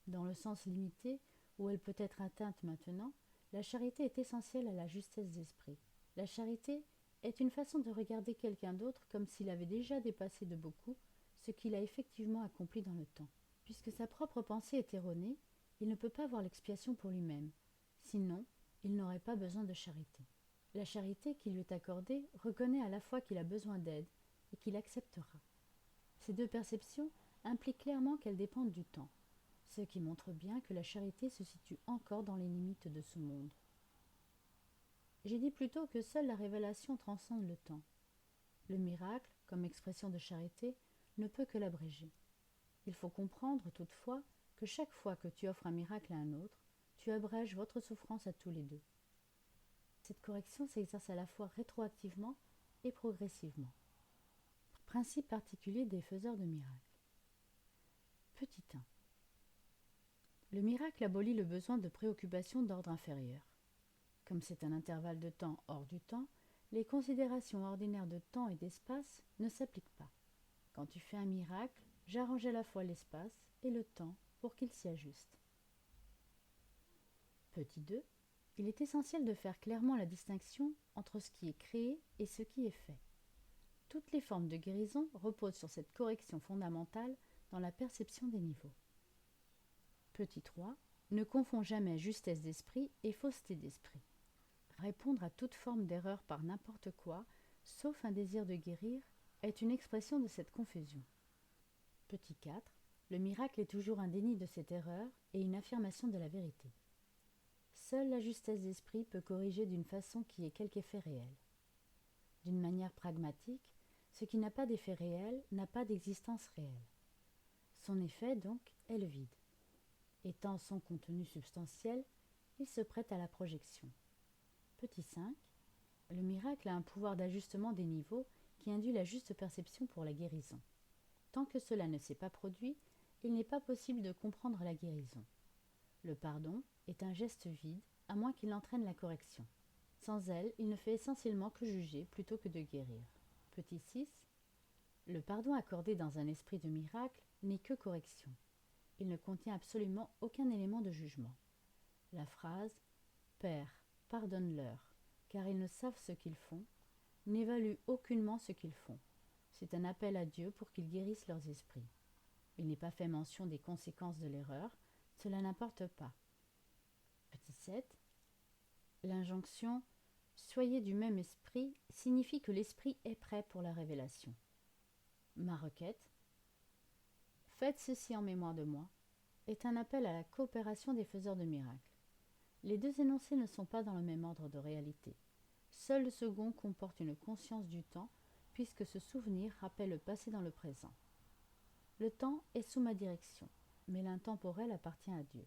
Speaker 1: Dans le sens limité, où elle peut être atteinte maintenant, la charité est essentielle à la justesse d'esprit. La charité est une façon de regarder quelqu'un d'autre comme s'il avait déjà dépassé de beaucoup ce qu'il a effectivement accompli dans le temps. Puisque sa propre pensée est erronée, il ne peut pas voir l'expiation pour lui-même. Sinon, il n'aurait pas besoin de charité. La charité qui lui est accordée reconnaît à la fois qu'il a besoin d'aide et qu'il acceptera. Ces deux perceptions impliquent clairement qu'elles dépendent du temps, ce qui montre bien que la charité se situe encore dans les limites de ce monde. J'ai dit plutôt que seule la révélation transcende le temps. Le miracle, comme expression de charité, ne peut que l'abréger. Il faut comprendre toutefois que chaque fois que tu offres un miracle à un autre, tu abrèges votre souffrance à tous les deux. Cette correction s'exerce à la fois rétroactivement et progressivement. Principe particulier des faiseurs de miracles. Petit 1. Le miracle abolit le besoin de préoccupation d'ordre inférieur. Comme c'est un intervalle de temps hors du temps, les considérations ordinaires de temps et d'espace ne s'appliquent pas. Quand tu fais un miracle, j'arrange à la fois l'espace et le temps pour qu'ils s'y ajustent. Petit 2. Il est essentiel de faire clairement la distinction entre ce qui est créé et ce qui est fait. Toutes les formes de guérison reposent sur cette correction fondamentale dans la perception des niveaux. Petit 3. Ne confonds jamais justesse d'esprit et fausseté d'esprit. Répondre à toute forme d'erreur par n'importe quoi, sauf un désir de guérir, est une expression de cette confusion. Petit 4. Le miracle est toujours un déni de cette erreur et une affirmation de la vérité. Seule la justesse d'esprit peut corriger d'une façon qui ait quelque effet réel. D'une manière pragmatique, ce qui n'a pas d'effet réel n'a pas d'existence réelle. Son effet, donc, est le vide. Étant son contenu substantiel, il se prête à la projection. Petit 5. Le miracle a un pouvoir d'ajustement des niveaux qui induit la juste perception pour la guérison. Tant que cela ne s'est pas produit, il n'est pas possible de comprendre la guérison. Le pardon est un geste vide, à moins qu'il entraîne la correction. Sans elle, il ne fait essentiellement que juger plutôt que de guérir. Petit 6. Le pardon accordé dans un esprit de miracle n'est que correction. Il ne contient absolument aucun élément de jugement. La phrase « Père, pardonne-leur, car ils ne savent ce qu'ils font » n'évalue aucunement ce qu'ils font. C'est un appel à Dieu pour qu'il guérisse leurs esprits. Il n'est pas fait mention des conséquences de l'erreur, cela n'importe pas. Petit 7. L'injonction « Soyez du même esprit » signifie que l'esprit est prêt pour la révélation. Ma requête « Faites ceci en mémoire de moi » est un appel à la coopération des faiseurs de miracles. Les deux énoncés ne sont pas dans le même ordre de réalité. Seul le second comporte une conscience du temps, puisque ce souvenir rappelle le passé dans le présent. Le temps est sous ma direction, mais l'intemporel appartient à Dieu.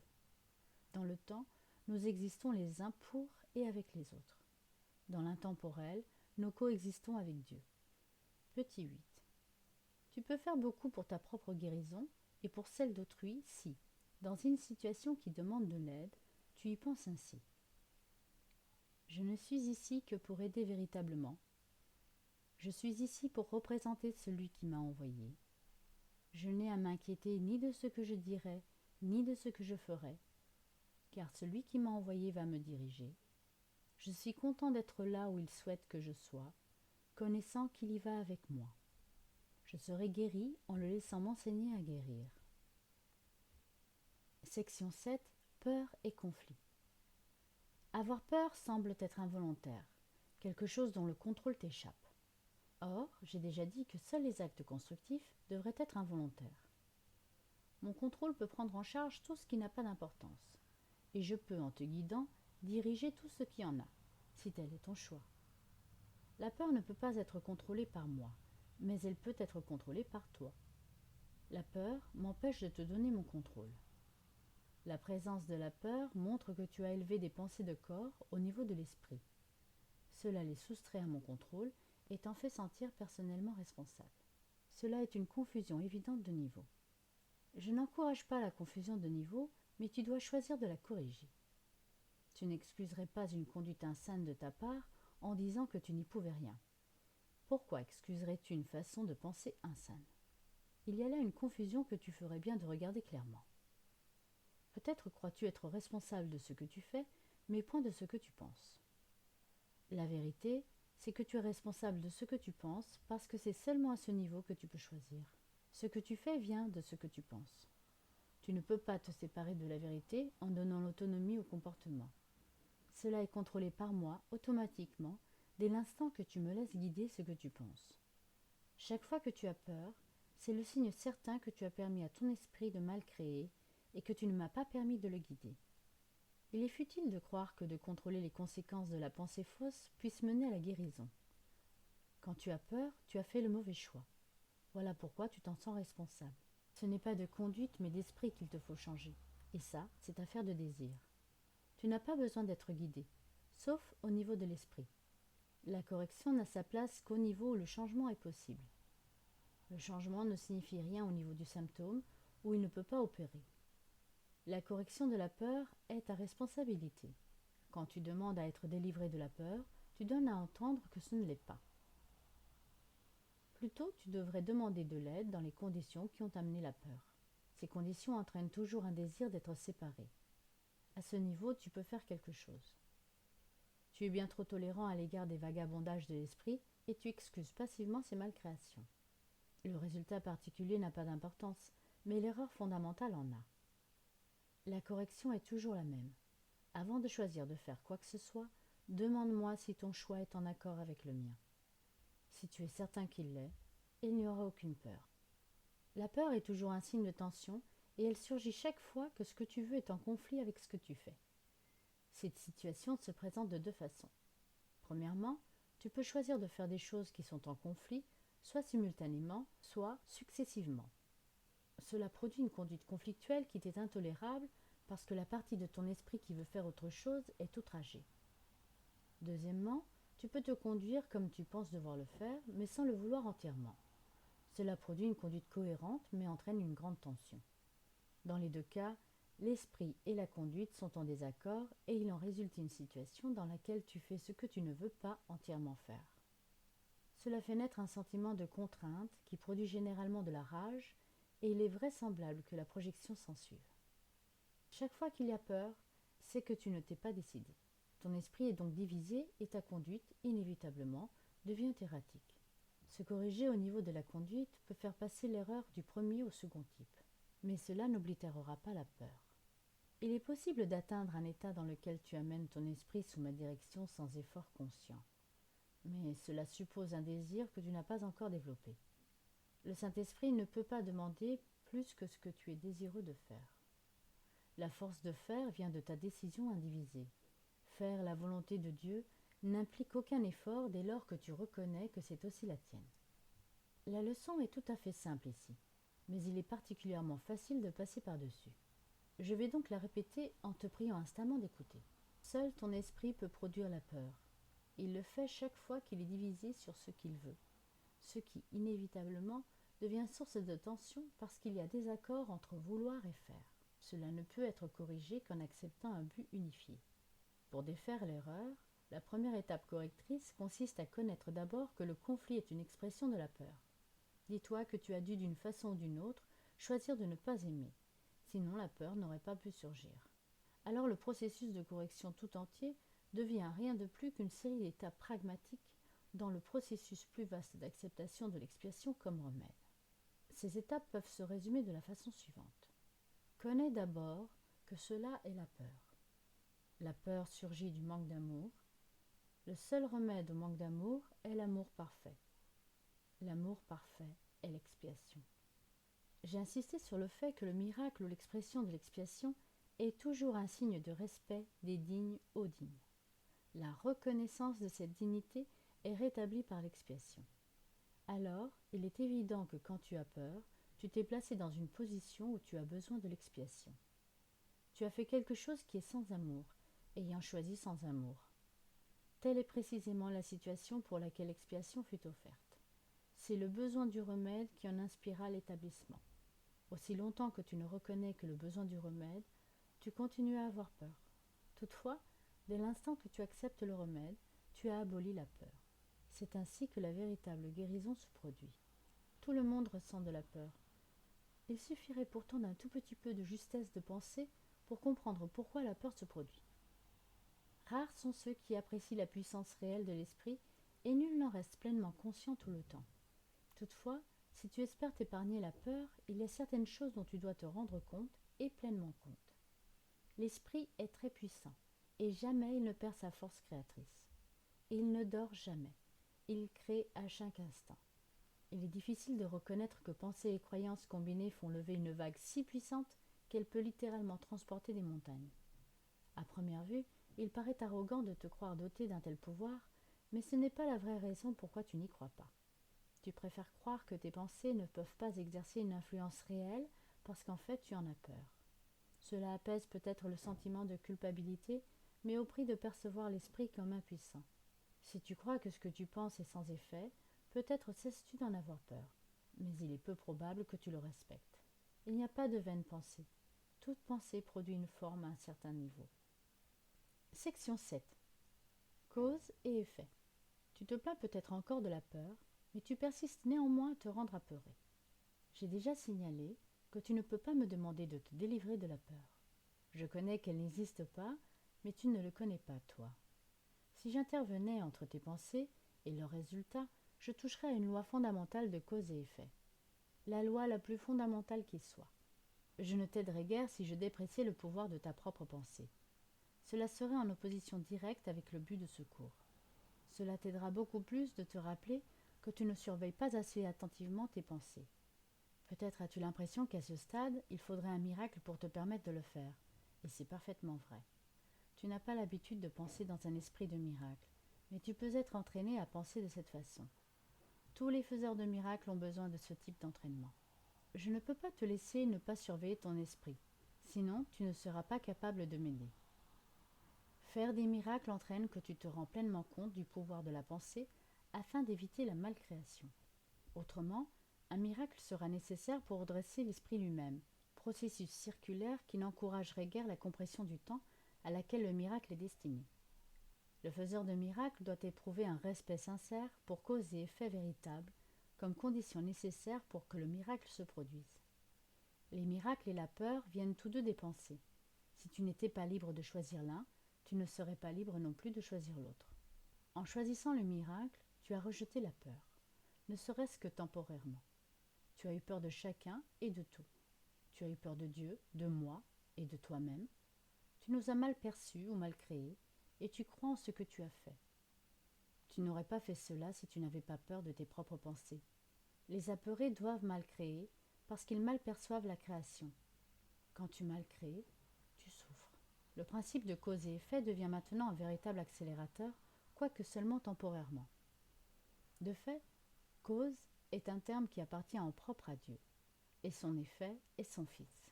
Speaker 1: Dans le temps, nous existons les uns pour et avec les autres. Dans l'intemporel, nous coexistons avec Dieu. Petit 8. Tu peux faire beaucoup pour ta propre guérison et pour celle d'autrui si, dans une situation qui demande de l'aide, tu y penses ainsi. Je ne suis ici que pour aider véritablement. Je suis ici pour représenter celui qui m'a envoyé. Je n'ai à m'inquiéter ni de ce que je dirai, ni de ce que je ferai, car celui qui m'a envoyé va me diriger. Je suis content d'être là où il souhaite que je sois, connaissant qu'il y va avec moi. Je serai guéri en le laissant m'enseigner à guérir. Section 7. Peur et conflit. Avoir peur semble être involontaire, quelque chose dont le contrôle t'échappe. Or, j'ai déjà dit que seuls les actes constructifs devraient être involontaires. Mon contrôle peut prendre en charge tout ce qui n'a pas d'importance, et je peux, en te guidant, diriger tout ce qui en a, si tel est ton choix. La peur ne peut pas être contrôlée par moi, mais elle peut être contrôlée par toi. La peur m'empêche de te donner mon contrôle. La présence de la peur montre que tu as élevé des pensées de corps au niveau de l'esprit. Cela les soustrait à mon contrôle et t'en fait sentir personnellement responsable. Cela est une confusion évidente de niveau. Je n'encourage pas la confusion de niveau, mais tu dois choisir de la corriger. Tu n'excuserais pas une conduite insaine de ta part en disant que tu n'y pouvais rien. Pourquoi excuserais-tu une façon de penser insane? Il y a là une confusion que tu ferais bien de regarder clairement. Peut-être crois-tu être responsable de ce que tu fais, mais point de ce que tu penses. La vérité, c'est que tu es responsable de ce que tu penses parce que c'est seulement à ce niveau que tu peux choisir. Ce que tu fais vient de ce que tu penses. Tu ne peux pas te séparer de la vérité en donnant l'autonomie au comportement. Cela est contrôlé par moi automatiquement dès l'instant que tu me laisses guider ce que tu penses. Chaque fois que tu as peur, c'est le signe certain que tu as permis à ton esprit de mal créer et que tu ne m'as pas permis de le guider. Il est futile de croire que de contrôler les conséquences de la pensée fausse puisse mener à la guérison. Quand tu as peur, tu as fait le mauvais choix. Voilà pourquoi tu t'en sens responsable. Ce n'est pas de conduite mais d'esprit qu'il te faut changer. Et ça, c'est affaire de désir. Tu n'as pas besoin d'être guidé, sauf au niveau de l'esprit. La correction n'a sa place qu'au niveau où le changement est possible. Le changement ne signifie rien au niveau du symptôme où il ne peut pas opérer. La correction de la peur est ta responsabilité. Quand tu demandes à être délivré de la peur, tu donnes à entendre que ce ne l'est pas. Plutôt, tu devrais demander de l'aide dans les conditions qui ont amené la peur. Ces conditions entraînent toujours un désir d'être séparé. À ce niveau, tu peux faire quelque chose. Tu es bien trop tolérant à l'égard des vagabondages de l'esprit et tu excuses passivement ces malcréations. Le résultat particulier n'a pas d'importance, mais l'erreur fondamentale en a. La correction est toujours la même. Avant de choisir de faire quoi que ce soit, demande-moi si ton choix est en accord avec le mien. Si tu es certain qu'il l'est, il n'y aura aucune peur. La peur est toujours un signe de tension et elle surgit chaque fois que ce que tu veux est en conflit avec ce que tu fais. Cette situation se présente de deux façons. Premièrement, tu peux choisir de faire des choses qui sont en conflit, soit simultanément, soit successivement. Cela produit une conduite conflictuelle qui t'est intolérable parce que la partie de ton esprit qui veut faire autre chose est outragée. Deuxièmement, tu peux te conduire comme tu penses devoir le faire, mais sans le vouloir entièrement. Cela produit une conduite cohérente, mais entraîne une grande tension. Dans les deux cas, l'esprit et la conduite sont en désaccord et il en résulte une situation dans laquelle tu fais ce que tu ne veux pas entièrement faire. Cela fait naître un sentiment de contrainte qui produit généralement de la rage et il est vraisemblable que la projection s'ensuive. Chaque fois qu'il y a peur, c'est que tu ne t'es pas décidé. Ton esprit est donc divisé et ta conduite, inévitablement, devient erratique. Se corriger au niveau de la conduite peut faire passer l'erreur du premier au second type, mais cela n'oblitérera pas la peur. Il est possible d'atteindre un état dans lequel tu amènes ton esprit sous ma direction sans effort conscient. Mais cela suppose un désir que tu n'as pas encore développé. Le Saint-Esprit ne peut pas demander plus que ce que tu es désireux de faire. La force de faire vient de ta décision indivisée. Faire la volonté de Dieu n'implique aucun effort dès lors que tu reconnais que c'est aussi la tienne. La leçon est tout à fait simple ici, mais il est particulièrement facile de passer par-dessus. Je vais donc la répéter en te priant instamment d'écouter. Seul ton esprit peut produire la peur. Il le fait chaque fois qu'il est divisé sur ce qu'il veut, ce qui, inévitablement, devient source de tension parce qu'il y a désaccord entre vouloir et faire. Cela ne peut être corrigé qu'en acceptant un but unifié. Pour défaire l'erreur, la première étape correctrice consiste à connaître d'abord que le conflit est une expression de la peur. Dis-toi que tu as dû d'une façon ou d'une autre choisir de ne pas aimer, sinon la peur n'aurait pas pu surgir. Alors le processus de correction tout entier devient rien de plus qu'une série d'étapes pragmatiques dans le processus plus vaste d'acceptation de l'expiation comme remède. Ces étapes peuvent se résumer de la façon suivante. Connais d'abord que cela est la peur. La peur surgit du manque d'amour. Le seul remède au manque d'amour est l'amour parfait. L'amour parfait est l'expiation. J'ai insisté sur le fait que le miracle ou l'expression de l'expiation est toujours un signe de respect des dignes aux dignes. La reconnaissance de cette dignité est rétablie par l'expiation. Alors, il est évident que quand tu as peur, tu t'es placé dans une position où tu as besoin de l'expiation. Tu as fait quelque chose qui est sans amour, ayant choisi sans amour. Telle est précisément la situation pour laquelle l'expiation fut offerte. C'est le besoin du remède qui en inspira l'établissement. Aussi longtemps que tu ne reconnais que le besoin du remède, tu continues à avoir peur. Toutefois, dès l'instant que tu acceptes le remède, tu as aboli la peur. C'est ainsi que la véritable guérison se produit. Tout le monde ressent de la peur. Il suffirait pourtant d'un tout petit peu de justesse de pensée pour comprendre pourquoi la peur se produit. Rares sont ceux qui apprécient la puissance réelle de l'esprit et nul n'en reste pleinement conscient tout le temps. Toutefois, si tu espères t'épargner la peur, il y a certaines choses dont tu dois te rendre compte et pleinement compte. L'esprit est très puissant et jamais il ne perd sa force créatrice. Il ne dort jamais. Il crée à chaque instant. Il est difficile de reconnaître que pensées et croyances combinées font lever une vague si puissante qu'elle peut littéralement transporter des montagnes. À première vue, il paraît arrogant de te croire doté d'un tel pouvoir, mais ce n'est pas la vraie raison pourquoi tu n'y crois pas. Tu préfères croire que tes pensées ne peuvent pas exercer une influence réelle parce qu'en fait tu en as peur. Cela apaise peut-être le sentiment de culpabilité, mais au prix de percevoir l'esprit comme impuissant. Si tu crois que ce que tu penses est sans effet, peut-être cesses-tu d'en avoir peur, mais il est peu probable que tu le respectes. Il n'y a pas de vaine pensée. Toute pensée produit une forme à un certain niveau. Section 7. Cause et effet. Tu te plains peut-être encore de la peur, mais tu persistes néanmoins à te rendre apeuré. J'ai déjà signalé que tu ne peux pas me demander de te délivrer de la peur. Je connais qu'elle n'existe pas, mais tu ne le connais pas, toi. Si j'intervenais entre tes pensées et leurs résultats, je toucherais à une loi fondamentale de cause et effet. La loi la plus fondamentale qui soit. Je ne t'aiderais guère si je dépréciais le pouvoir de ta propre pensée. Cela serait en opposition directe avec le but de secours. Cela t'aidera beaucoup plus de te rappeler que tu ne surveilles pas assez attentivement tes pensées. Peut-être as-tu l'impression qu'à ce stade, il faudrait un miracle pour te permettre de le faire, et c'est parfaitement vrai. Tu n'as pas l'habitude de penser dans un esprit de miracle, mais tu peux être entraîné à penser de cette façon. Tous les faiseurs de miracles ont besoin de ce type d'entraînement. Je ne peux pas te laisser ne pas surveiller ton esprit, sinon tu ne seras pas capable de m'aider. Faire des miracles entraîne que tu te rends pleinement compte du pouvoir de la pensée afin d'éviter la malcréation. Autrement, un miracle sera nécessaire pour redresser l'esprit lui-même, processus circulaire qui n'encouragerait guère la compression du temps à laquelle le miracle est destiné. Le faiseur de miracle doit éprouver un respect sincère pour cause et effet véritable, comme condition nécessaire pour que le miracle se produise. Les miracles et la peur viennent tous deux des pensées. Si tu n'étais pas libre de choisir l'un, tu ne serais pas libre non plus de choisir l'autre. En choisissant le miracle, tu as rejeté la peur, ne serait-ce que temporairement. Tu as eu peur de chacun et de tout. Tu as eu peur de Dieu, de moi et de toi-même, Tu nous as mal perçus ou mal créés, et tu crois en ce que tu as fait. Tu n'aurais pas fait cela si tu n'avais pas peur de tes propres pensées. Les apeurés doivent mal créer parce qu'ils mal perçoivent la création. Quand tu mal crées, tu souffres. Le principe de cause et effet devient maintenant un véritable accélérateur, quoique seulement temporairement. De fait, cause est un terme qui appartient en propre à Dieu, et son effet est son Fils.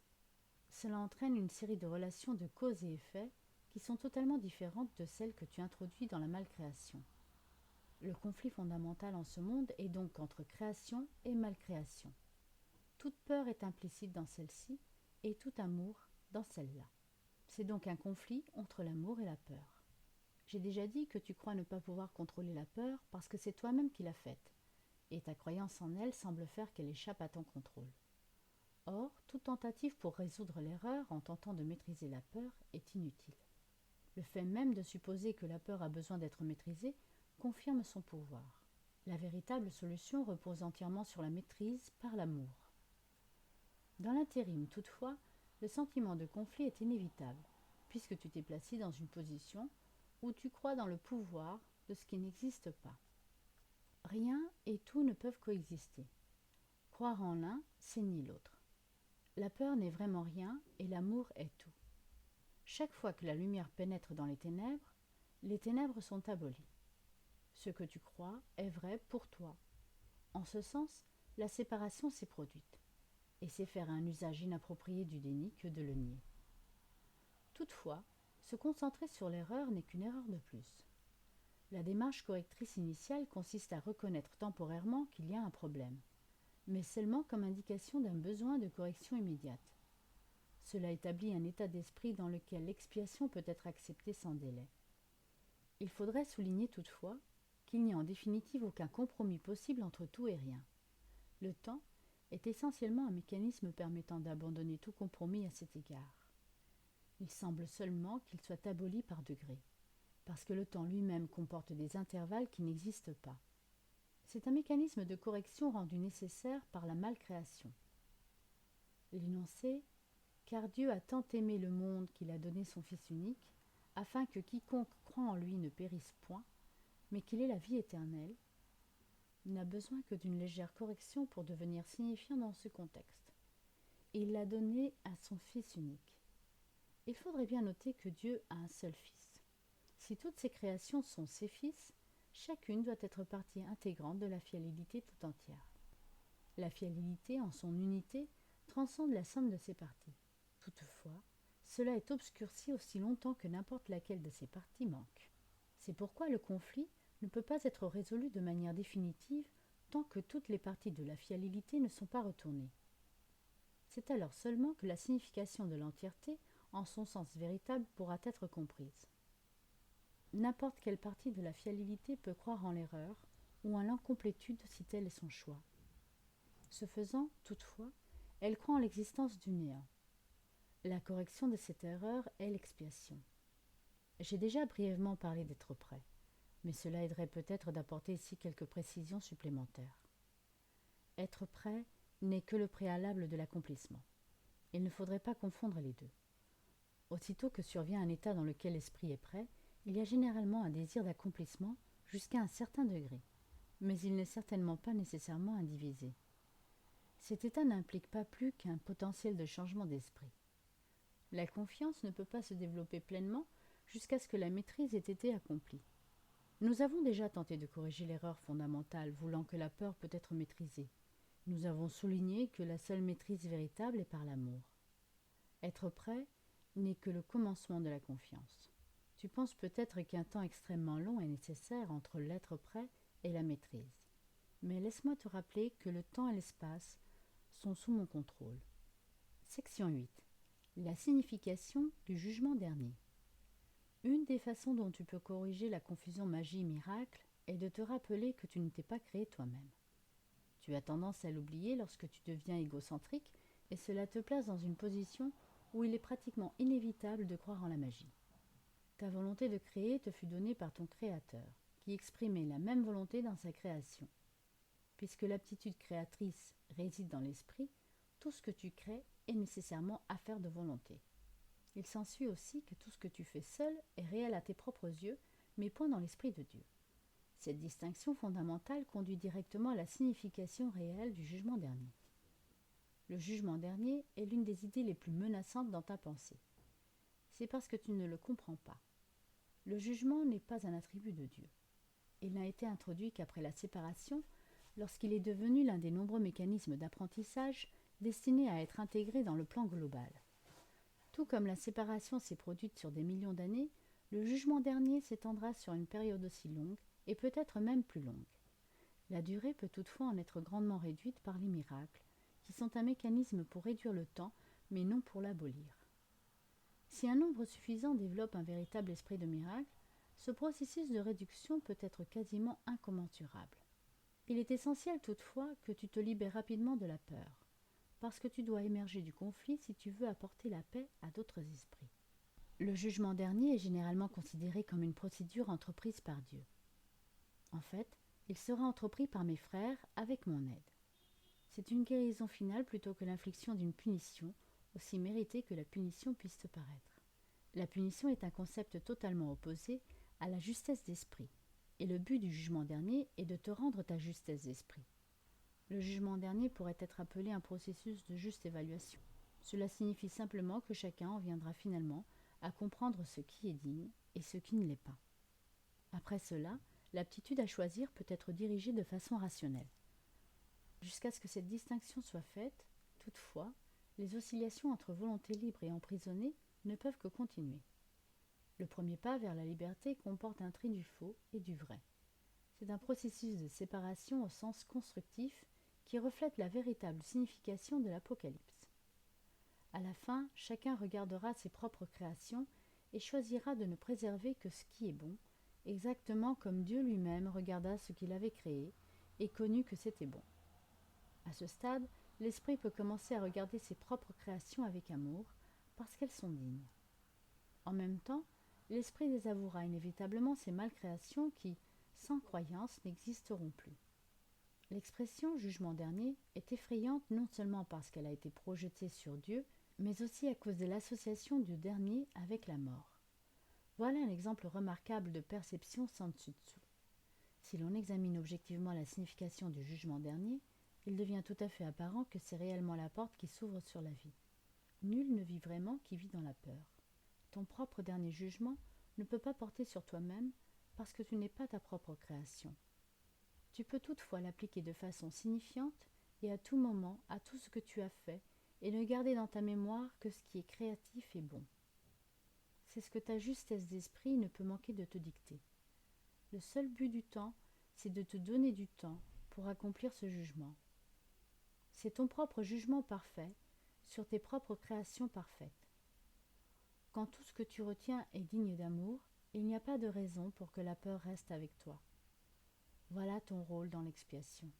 Speaker 1: Cela entraîne une série de relations de cause et effet qui sont totalement différentes de celles que tu introduis dans la malcréation. Le conflit fondamental en ce monde est donc entre création et malcréation. Toute peur est implicite dans celle-ci et tout amour dans celle-là. C'est donc un conflit entre l'amour et la peur. J'ai déjà dit que tu crois ne pas pouvoir contrôler la peur parce que c'est toi-même qui l'as faite, et ta croyance en elle semble faire qu'elle échappe à ton contrôle. Or, toute tentative pour résoudre l'erreur en tentant de maîtriser la peur est inutile. Le fait même de supposer que la peur a besoin d'être maîtrisée confirme son pouvoir. La véritable solution repose entièrement sur la maîtrise par l'amour. Dans l'intérim, toutefois, le sentiment de conflit est inévitable, puisque tu t'es placé dans une position où tu crois dans le pouvoir de ce qui n'existe pas. Rien et tout ne peuvent coexister. Croire en l'un, c'est nier l'autre. La peur n'est vraiment rien et l'amour est tout. Chaque fois que la lumière pénètre dans les ténèbres sont abolies. Ce que tu crois est vrai pour toi. En ce sens, la séparation s'est produite, et c'est faire un usage inapproprié du déni que de le nier. Toutefois, se concentrer sur l'erreur n'est qu'une erreur de plus. La démarche correctrice initiale consiste à reconnaître temporairement qu'il y a un problème, mais seulement comme indication d'un besoin de correction immédiate. Cela établit un état d'esprit dans lequel l'expiation peut être acceptée sans délai. Il faudrait souligner toutefois qu'il n'y a en définitive aucun compromis possible entre tout et rien. Le temps est essentiellement un mécanisme permettant d'abandonner tout compromis à cet égard. Il semble seulement qu'il soit aboli par degrés, parce que le temps lui-même comporte des intervalles qui n'existent pas. C'est un mécanisme de correction rendu nécessaire par la malcréation. L'énoncé « Car Dieu a tant aimé le monde qu'il a donné son Fils unique, afin que quiconque croit en lui ne périsse point, mais qu'il ait la vie éternelle » n'a besoin que d'une légère correction pour devenir signifiant dans ce contexte. Il l'a donné à son Fils unique. Il faudrait bien noter que Dieu a un seul Fils. Si toutes ses créations sont ses fils, chacune doit être partie intégrante de la fiabilité tout entière. La fiabilité, en son unité, transcende la somme de ses parties. Toutefois, cela est obscurci aussi longtemps que n'importe laquelle de ses parties manque. C'est pourquoi le conflit ne peut pas être résolu de manière définitive tant que toutes les parties de la fiabilité ne sont pas retournées. C'est alors seulement que la signification de l'entièreté, en son sens véritable, pourra être comprise. N'importe quelle partie de la fiabilité peut croire en l'erreur ou en l'incomplétude si tel est son choix. Ce faisant, toutefois, elle croit en l'existence du néant. La correction de cette erreur est l'expiation. J'ai déjà brièvement parlé d'être prêt, mais cela aiderait peut-être d'apporter ici quelques précisions supplémentaires. Être prêt n'est que le préalable de l'accomplissement. Il ne faudrait pas confondre les deux. Aussitôt que survient un état dans lequel l'esprit est prêt, il y a généralement un désir d'accomplissement jusqu'à un certain degré, mais il n'est certainement pas nécessairement indivisé. Cet état n'implique pas plus qu'un potentiel de changement d'esprit. La confiance ne peut pas se développer pleinement jusqu'à ce que la maîtrise ait été accomplie. Nous avons déjà tenté de corriger l'erreur fondamentale, voulant que la peur peut être maîtrisée. Nous avons souligné que la seule maîtrise véritable est par l'amour. Être prêt n'est que le commencement de la confiance. Tu penses peut-être qu'un temps extrêmement long est nécessaire entre l'être prêt et la maîtrise. Mais laisse-moi te rappeler que le temps et l'espace sont sous mon contrôle. Section 8. La signification du jugement dernier. Une des façons dont tu peux corriger la confusion magie-miracle est de te rappeler que tu ne t'es pas créé toi-même. Tu as tendance à l'oublier lorsque tu deviens égocentrique et cela te place dans une position où il est pratiquement inévitable de croire en la magie. Ta volonté de créer te fut donnée par ton Créateur, qui exprimait la même volonté dans sa création. Puisque l'aptitude créatrice réside dans l'esprit, tout ce que tu crées est nécessairement affaire de volonté. Il s'ensuit aussi que tout ce que tu fais seul est réel à tes propres yeux, mais point dans l'esprit de Dieu. Cette distinction fondamentale conduit directement à la signification réelle du jugement dernier. Le jugement dernier est l'une des idées les plus menaçantes dans ta pensée. C'est parce que tu ne le comprends pas. Le jugement n'est pas un attribut de Dieu. Il n'a été introduit qu'après la séparation, lorsqu'il est devenu l'un des nombreux mécanismes d'apprentissage destinés à être intégrés dans le plan global. Tout comme la séparation s'est produite sur des millions d'années, le jugement dernier s'étendra sur une période aussi longue et peut-être même plus longue. La durée peut toutefois en être grandement réduite par les miracles, qui sont un mécanisme pour réduire le temps, mais non pour l'abolir. Si un nombre suffisant développe un véritable esprit de miracle, ce processus de réduction peut être quasiment incommensurable. Il est essentiel toutefois que tu te libères rapidement de la peur, parce que tu dois émerger du conflit si tu veux apporter la paix à d'autres esprits. Le jugement dernier est généralement considéré comme une procédure entreprise par Dieu. En fait, il sera entrepris par mes frères avec mon aide. C'est une guérison finale plutôt que l'infliction d'une punition, aussi méritée que la punition puisse te paraître. La punition est un concept totalement opposé à la justesse d'esprit, et le but du jugement dernier est de te rendre ta justesse d'esprit. Le jugement dernier pourrait être appelé un processus de juste évaluation. Cela signifie simplement que chacun en viendra finalement à comprendre ce qui est digne et ce qui ne l'est pas. Après cela, l'aptitude à choisir peut être dirigée de façon rationnelle. Jusqu'à ce que cette distinction soit faite, toutefois, les oscillations entre volonté libre et emprisonnée ne peuvent que continuer. Le premier pas vers la liberté comporte un tri du faux et du vrai. C'est un processus de séparation au sens constructif qui reflète la véritable signification de l'Apocalypse. À la fin, chacun regardera ses propres créations et choisira de ne préserver que ce qui est bon, exactement comme Dieu lui-même regarda ce qu'il avait créé et connut que c'était bon. À ce stade, l'esprit peut commencer à regarder ses propres créations avec amour, parce qu'elles sont dignes. En même temps, l'esprit désavouera inévitablement ces malcréations qui, sans croyance, n'existeront plus. L'expression jugement dernier est effrayante non seulement parce qu'elle a été projetée sur Dieu, mais aussi à cause de l'association du dernier avec la mort. Voilà un exemple remarquable de perception sans dessus-dessous. Si l'on examine objectivement la signification du jugement dernier, il devient tout à fait apparent que c'est réellement la porte qui s'ouvre sur la vie. Nul ne vit vraiment qui vit dans la peur. Ton propre dernier jugement ne peut pas porter sur toi-même parce que tu n'es pas ta propre création. Tu peux toutefois l'appliquer de façon signifiante et à tout moment à tout ce que tu as fait et ne garder dans ta mémoire que ce qui est créatif et bon. C'est ce que ta justesse d'esprit ne peut manquer de te dicter. Le seul but du temps, c'est de te donner du temps pour accomplir ce jugement. C'est ton propre jugement parfait sur tes propres créations parfaites. Quand tout ce que tu retiens est digne d'amour, il n'y a pas de raison pour que la peur reste avec toi. Voilà ton rôle dans l'expiation.